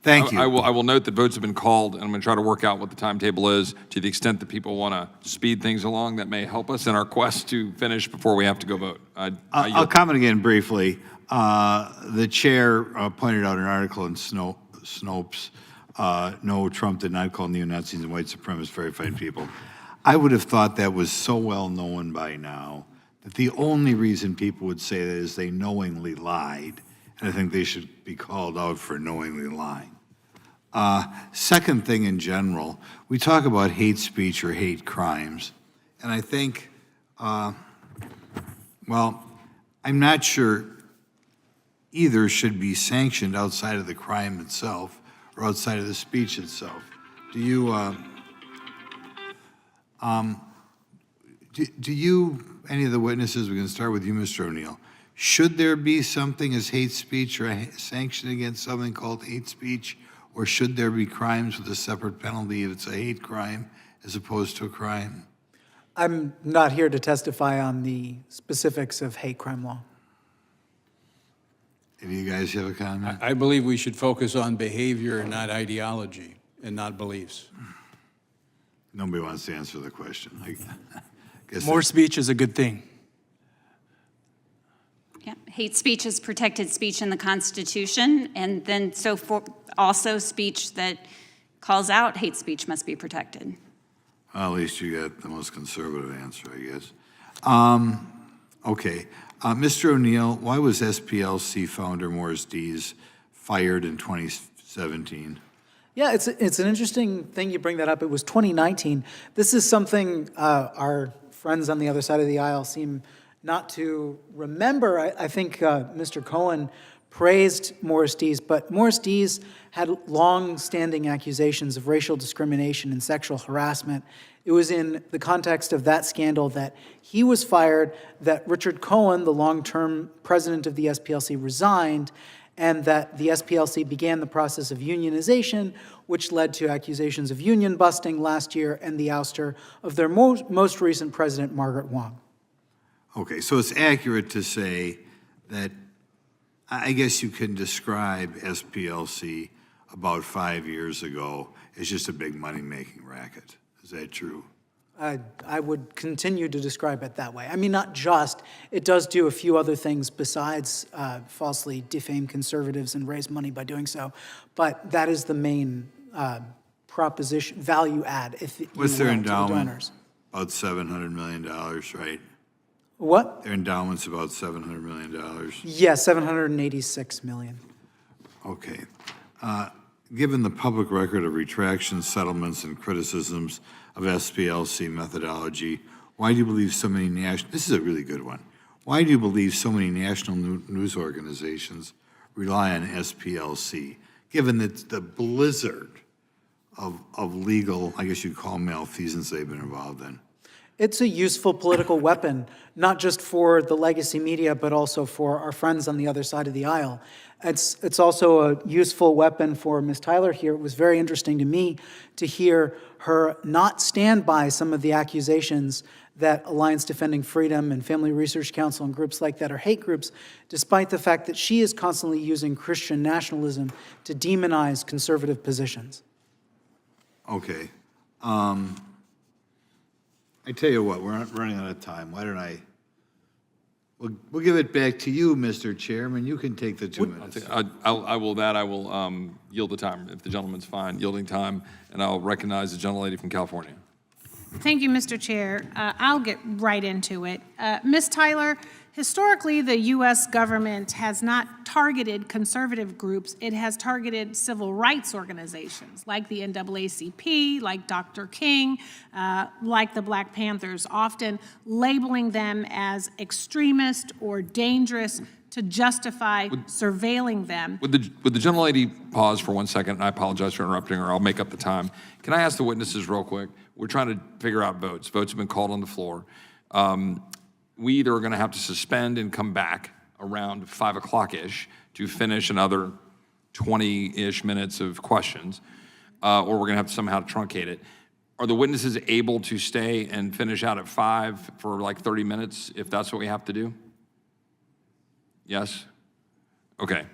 Thank you. I will note that votes have been called, and I'm going to try to work out what the timetable is to the extent that people want to speed things along. That may help us in our quest to finish before we have to go vote. I'll comment again briefly. The chair pointed out an article in Snopes, no, Trump did not call neo-Nazis and white supremacists very fine people. I would have thought that was so well known by now that the only reason people would say that is they knowingly lied, and I think they should be called out for knowingly lying. Second thing in general, we talk about hate speech or hate crimes, and I think, well, I'm not sure either should be sanctioned outside of the crime itself or outside of the speech itself. Do you, any of the witnesses, we can start with you, Mr. O'Neill, should there be something as hate speech or a sanction against something called hate speech, or should there be crimes with a separate penalty if it's a hate crime as opposed to a crime? I'm not here to testify on the specifics of hate crime law. Any of you guys have a comment? I believe we should focus on behavior and not ideology and not beliefs. Nobody wants to answer the question. I guess More speech is a good thing. Yeah, hate speech is protected speech in the Constitution, and then also speech that calls out hate speech must be protected. Well, at least you got the most conservative answer, I guess. Okay. Mr. O'Neill, why was SPLC founder Morris Dees fired in 2017? Yeah, it's an interesting thing you bring that up. It was 2019. This is something our friends on the other side of the aisle seem not to remember. I think Mr. Cohen praised Morris Dees, but Morris Dees had long-standing accusations of racial discrimination and sexual harassment. It was in the context of that scandal that he was fired, that Richard Cohen, the long-term president of the SPLC, resigned, and that the SPLC began the process of unionization, which led to accusations of union busting last year and the ouster of their most recent president, Margaret Wong. Okay, so it's accurate to say that I guess you can describe SPLC about 5 years ago as just a big money-making racket. Is that true? I would continue to describe it that way. I mean, not just. It does do a few other things besides falsely defame conservatives and raise money by doing so. But that is the main proposition, value add, if you What's their will, to the endowment? donors. About $700 million, right? What? Their endowment's about $700 million. Yeah, $786 million. Okay. Given the public record of retractions, settlements, and criticisms of SPLC methodology, why do you believe so many national, this is a really good one, why do you believe so many national news organizations rely on SPLC, given that the blizzard of legal, I guess you'd call malfeasance they've been involved in? It's a useful political weapon, not just for the legacy media, but also for our friends on the other side of the aisle. It's also a useful weapon for Ms. Tyler here. It was very interesting to me to hear her not stand by some of the accusations that Alliance Defending Freedom and Family Research Council and groups like that are hate groups, despite the fact that she is constantly using Christian nationalism to demonize conservative positions. Okay. I tell you what, we're not running out of time. Why don't we'll give it back to you, Mr. Chairman. You can take the 2 minutes. I will yield the time, if the gentleman's fine, yielding time, and I'll recognize the gentlelady from California. Thank you, Mr. Chair. I'll get right into it. Ms. Tyler, historically, the U.S. government has not targeted conservative groups. It has targeted civil rights organizations like the NAACP, like Dr. King, like the Black Panthers, often labeling them as extremist or dangerous to justify surveilling them. Would the gentlelady pause for 1 second? I apologize for interrupting her. I'll make up the time. Can I ask the witnesses real quick? We're trying to figure out votes. Votes have been called on the floor. We either are going to have to suspend and come back around 5 o'clock-ish to finish another 20-ish minutes of questions, or we're going to have to somehow truncate it. Are the witnesses able to stay and finish out at 5 for like 30 minutes if that's what we have to do? Yes? Okay.